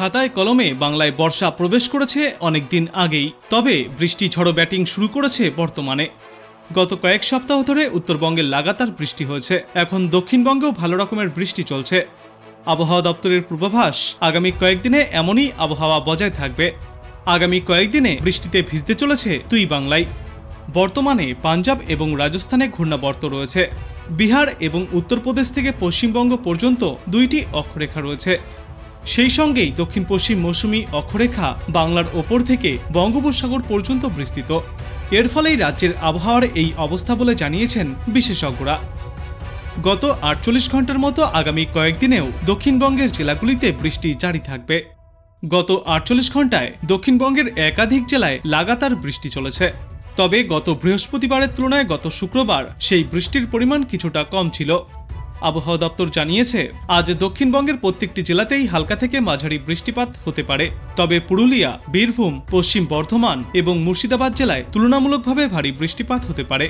খাতায় কলমে বাংলায় বর্ষা প্রবেশ করেছে অনেক দিন আগেই, তবে বৃষ্টি ঝড়ো ব্যাটিং শুরু করেছে বর্তমানে। গত কয়েক সপ্তাহ ধরে উত্তরবঙ্গে লাগাতার বৃষ্টি হয়েছে। এখন দক্ষিণবঙ্গেও ভালো রকমের বৃষ্টি চলছে। আবহাওয়া দপ্তরের পূর্বাভাস, আগামী কয়েকদিনে এমনই আবহাওয়া বজায় থাকবে। আগামী কয়েকদিনে বৃষ্টিতে ভিজতে চলেছে দুই বাংলায়। বর্তমানে পাঞ্জাব এবং রাজস্থানে ঘূর্ণাবর্ত রয়েছে। বিহার এবং উত্তরপ্রদেশ থেকে পশ্চিমবঙ্গ পর্যন্ত দুইটি অক্ষরেখা রয়েছে। সেই সঙ্গেই দক্ষিণ পশ্চিম মৌসুমি অক্ষরেখা বাংলার ওপর থেকে বঙ্গোপসাগর পর্যন্ত বিস্তৃত। এর ফলেই রাজ্যের আবহাওয়ার এই অবস্থা বলে জানিয়েছেন বিশেষজ্ঞরা। গত 48 ঘন্টার মতো আগামী কয়েকদিনেও দক্ষিণবঙ্গের জেলাগুলিতে বৃষ্টি জারি থাকবে। গত 48 ঘন্টায় দক্ষিণবঙ্গের একাধিক জেলায় লাগাতার বৃষ্টি চলেছে। তবে গত বৃহস্পতিবারের তুলনায় গত শুক্রবার সেই বৃষ্টির পরিমাণ কিছুটা কম ছিল। আবহাওয়া দপ্তর জানিয়েছে, আজ দক্ষিণবঙ্গের প্রত্যেকটি জেলাতেই হালকা থেকে মাঝারি বৃষ্টিপাত হতে পারে। তবে পুরুলিয়া, বীরভূম, পশ্চিম বর্ধমান এবং মুর্শিদাবাদ জেলায় তুলনামূলকভাবে ভারী বৃষ্টিপাত হতে পারে।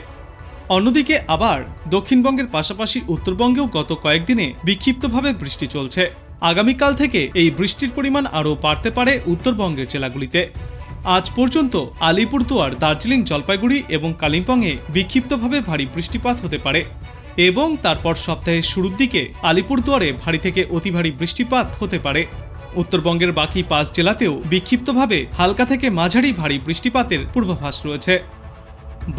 অন্যদিকে আবার দক্ষিণবঙ্গের পাশাপাশি উত্তরবঙ্গেও গত কয়েকদিনে বিক্ষিপ্তভাবে বৃষ্টি চলছে। আগামীকাল থেকে এই বৃষ্টির পরিমাণ আরও বাড়তে পারে উত্তরবঙ্গের জেলাগুলিতে। আজ পর্যন্ত আলিপুরদুয়ার, দার্জিলিং, জলপাইগুড়ি এবং কালিম্পংয়ে বিক্ষিপ্তভাবে ভারী বৃষ্টিপাত হতে পারে এবং তারপর সপ্তাহের শুরুর দিকে আলিপুরদুয়ারে ভারী থেকে অতি ভারী বৃষ্টিপাত হতে পারে। উত্তরবঙ্গের বাকি 5 জেলাতেও বিক্ষিপ্তভাবে হালকা থেকে মাঝারি ভারী বৃষ্টিপাতের পূর্বাভাস রয়েছে।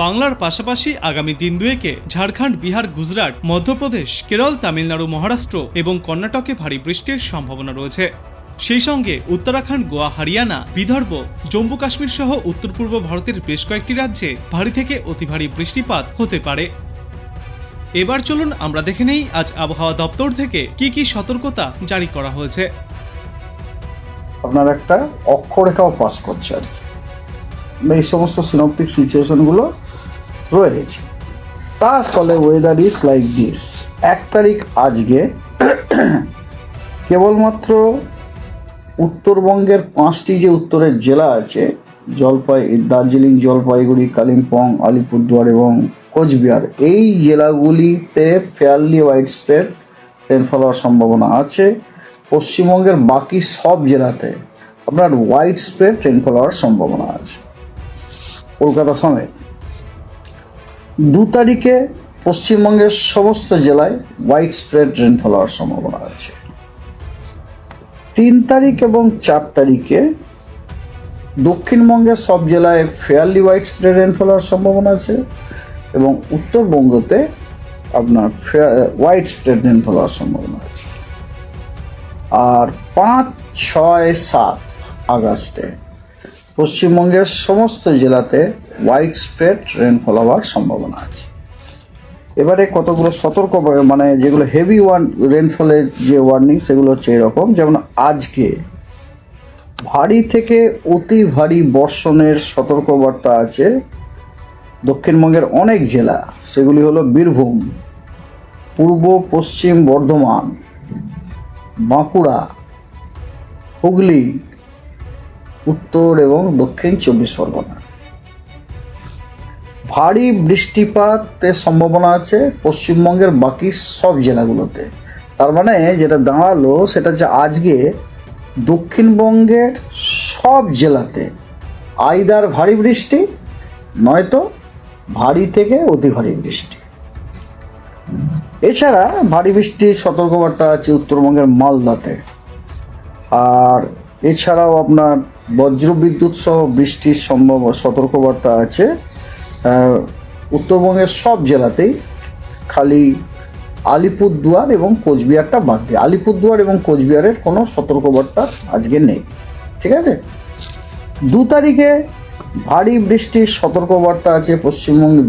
বাংলার পাশাপাশি আগামী দিন দুয়েকে ঝাড়খণ্ড, বিহার, গুজরাট, মধ্যপ্রদেশ, কেরল, তামিলনাড়ু, মহারাষ্ট্র এবং কর্ণাটকে ভারী বৃষ্টির সম্ভাবনা রয়েছে। সেই সঙ্গে উত্তরাখণ্ড, গোয়া, হরিয়ানা, বিদর্ভ, জম্মু কাশ্মীর সহ উত্তর পূর্ব ভারতের বেশ কয়েকটি রাজ্যে ভারী থেকে অতি ভারী বৃষ্টিপাত হতে পারে। এবার চলুন আমরা দেখে নেই আজ আবহাওয়া দপ্তর থেকে কি কি সতর্কতা জারি করা হয়েছে। আপনার একটা অক্ষরেখাও পাস করছে আর এই সমস্ত সিনপটিক সিচুয়েশনগুলো রয়েছে। তার ফলে ওয়েদার ইজ লাইক দিস। 1 তারিখ আজকে কেবলমাত্র উত্তরবঙ্গের 5টি যে উত্তরের জেলা আছে, দার্জিলিং, জলপাইগুড়ি, কালিম্পং, আলিপুরদুয়ার এবং কোচবিহার, এই জেলাগুলিতে ফেয়ারলি ওয়াইড স্প্রেড রেনফল হওয়ার সম্ভাবনা আছে। পশ্চিমবঙ্গের বাকি সব জেলাতে আপনার ওয়াইড স্প্রেড রেনফল হওয়ার সম্ভাবনা আছে, কলকাতা সমেত। 2 তারিখে পশ্চিমবঙ্গের সমস্ত জেলায় ওয়াইড স্প্রেড রেনফল হওয়ার সম্ভাবনা আছে। 3 তারিখ এবং 4 তারিখে দক্ষিণবঙ্গের সব জেলায় ফেয়ারলি ওয়াইড স্প্রেড রেনফল হওয়ার সম্ভাবনা আছে এবং উত্তরবঙ্গতে আপনার ওয়াইড স্প্রেড রেনফল হওয়ার সম্ভাবনা আছে। আর 5, 6, 7 আগস্টে পশ্চিমবঙ্গের সমস্ত জেলাতে ওয়াইড স্প্রেড রেনফল হওয়ার সম্ভাবনা আছে। এবারে কতগুলো সতর্ক, মানে যেগুলো হেভি রেনফলের যে ওয়ার্নিং, সেগুলো হচ্ছে এরকম। যেমন আজকে ভারী থেকে অতি ভারী বর্ষণের সতর্কবার্তা আছে দক্ষিণবঙ্গের অনেক জেলা। সেগুলি হলো বীরভূম, পূর্ব পশ্চিম বর্ধমান, বাঁকুড়া, হুগলি, উত্তর এবং দক্ষিণ 24 পরগনা। ভারী বৃষ্টিপাতের সম্ভাবনা আছে পশ্চিমবঙ্গের বাকি সব জেলাগুলোতে। তার মানে যেটা দাঁড়ালো সেটা হচ্ছে আজকে দক্ষিণবঙ্গের সব জেলাতে আইদার ভারী বৃষ্টি নয়তো ভারী থেকে অতি ভারী বৃষ্টি। এছাড়া ভারী বৃষ্টির সতর্কবার্তা আছে উত্তরবঙ্গের মালদাতে। আর এছাড়াও আপনার বজ্রবিদ্যুৎ সহ বৃষ্টির সতর্কবার্তা আছে উত্তরবঙ্গের সব জেলাতেই, খালি আলিপুরদুয়ার এবং কোচবিহারটা বাদ দিয়ে। আলিপুরদুয়ার এবং কোচবিহারের কোনো সতর্কবার্তা আজকে নেই, ঠিক আছে। 2 তারিখে ভারী বৃষ্টির সতর্কবার্তা আছে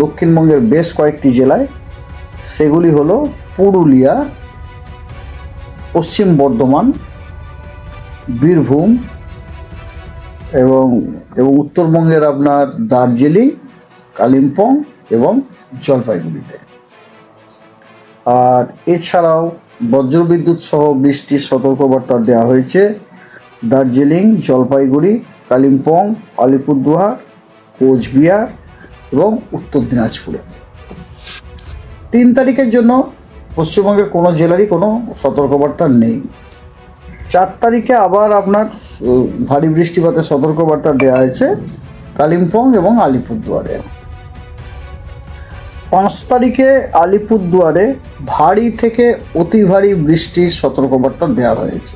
দক্ষিণবঙ্গের বেশ কয়েকটি জেলায়। সেগুলি হলো পুরুলিয়া, পশ্চিম বর্ধমান, বীরভূম এবং উত্তরবঙ্গের আপনার দার্জিলিং, কালিম্পং এবং জলপাইগুড়িতে। আর এছাড়াও বজ্রবিদ্যুৎ সহ বৃষ্টির সতর্কবার্তা দেওয়া হয়েছে দার্জিলিং, জলপাইগুড়ি, কালিম্পং, আলিপুরদুয়ার, কোচবিহার এবং উত্তর দিনাজপুরে। 3 তারিখের জন্য পশ্চিমবঙ্গের কোনো জেলারই কোনো সতর্কবার্তা নেই। 4 তারিখে আবার আপনার ভারী বৃষ্টিপাতের সতর্কবার্তা দেওয়া হয়েছে কালিম্পং এবং আলিপুরদুয়ারে। 5 তারিখে আলিপুরদুয়ারে ভারী থেকে অতি ভারী বৃষ্টির সতর্কবার্তা দেওয়া হয়েছে।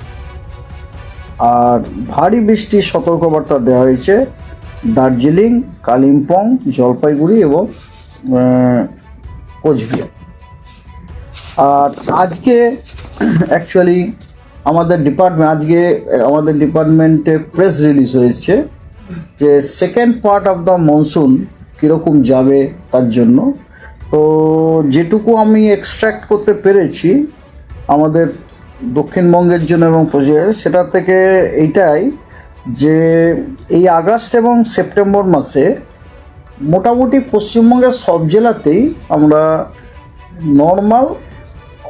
আর ভারী বৃষ্টির সতর্কবার্তা দেওয়া হয়েছে দার্জিলিং, কালিম্পং, জলপাইগুড়ি এবং কোচবিহার। আর আজকে অ্যাকচুয়ালি আমাদের ডিপার্টমেন্টে প্রেস রিলিজ হয়েছে যে second part of the monsoon কীরকম যাবে তার জন্য। তো যেটুকু আমি এক্সট্র্যাক্ট করতে পেরেছি আমাদের দক্ষিণবঙ্গের জন্য এবং সেটা থেকে এইটাই যে এই আগস্ট এবং সেপ্টেম্বর মাসে মোটামুটি পশ্চিমবঙ্গের সব জেলাতেই আমরা নর্মাল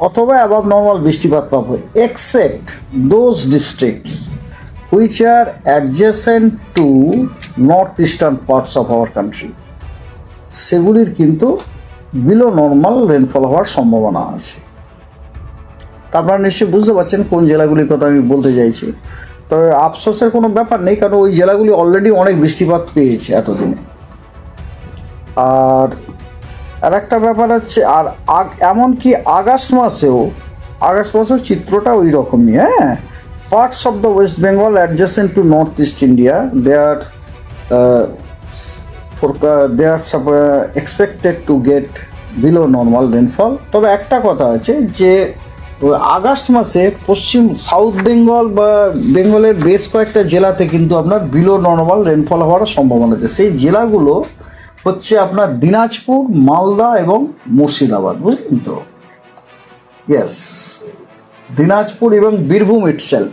অথবা অ্যাবাভ নর্মাল বৃষ্টিপাত পাবো, except those districts which are adjacent to north eastern parts of our country. সেগুলির কিন্তু বিলো নর্মাল রেনফল হওয়ার সম্ভাবনা আছে। তা আপনারা নিশ্চয়ই বুঝতে পারছেন কোন জেলাগুলির কথা আমি বলতে চাইছি। তবে আফসোসের কোনো ব্যাপার নেই, কারণ ওই জেলাগুলি অলরেডি অনেক বৃষ্টিপাত পেয়েছে এতদিনে। আর একটা ব্যাপার হচ্ছে, আর এমনকি আগস্ট মাসেও চিত্রটা ওই রকমই। হ্যাঁ, parts of the West Bengal adjacent to north east India they are expected to get below normal rainfall. তবে একটা কথা আছে যে আগস্ট মাসে সাউথ বেঙ্গল বা বেঙ্গলের বেশ কয়েকটা জেলাতে কিন্তু আপনার বিলো নর্মাল রেনফল হওয়ার সম্ভাবনা আছে। সেই জেলাগুলো হচ্ছে আপনার দিনাজপুর, মালদা এবং মুর্শিদাবাদ, বুঝলেন তো? ইয়েস, দিনাজপুর এবং বীরভূম ইটসেলফ,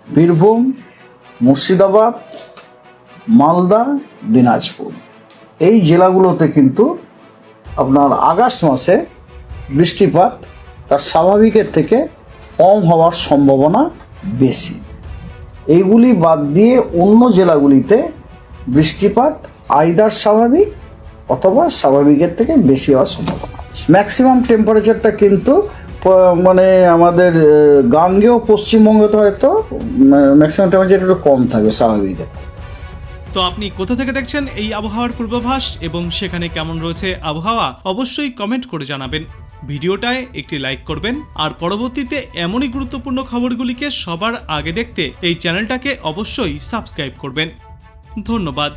বীরভূম, মুর্শিদাবাদ, মালদা, দিনাজপুর, এই জেলাগুলোতে কিন্তু আপনার আগস্ট মাসে বৃষ্টিপাত তার স্বাভাবিকের থেকে কম হওয়ার সম্ভাবনা বেশি। এইগুলি বাদ দিয়ে অন্য জেলাগুলিতে বৃষ্টিপাত আইদার স্বাভাবিক অথবা স্বাভাবিকের থেকে বেশি হওয়ার সম্ভাবনা আছে। ম্যাক্সিমাম টেম্পারেচারটা কিন্তু মানে আমাদের গাঙ্গেয় পশ্চিমবঙ্গতে হয়তো ম্যাক্সিমাম টেম্পারেচার একটু কম থাকবে স্বাভাবিকের। তো আপনি কোথা থেকে দেখছেন এই আবহাওয়ার পূর্বাভাস এবং সেখানে কেমন রয়েছে আবহাওয়া অবশ্যই কমেন্ট করে জানাবেন। ভিডিওটায় একটি লাইক করবেন আর পরবর্তীতে এমনই গুরুত্বপূর্ণ খবরগুলিকে সবার আগে দেখতে এই চ্যানেলটাকে অবশ্যই সাবস্ক্রাইব করবেন। ধন্যবাদ।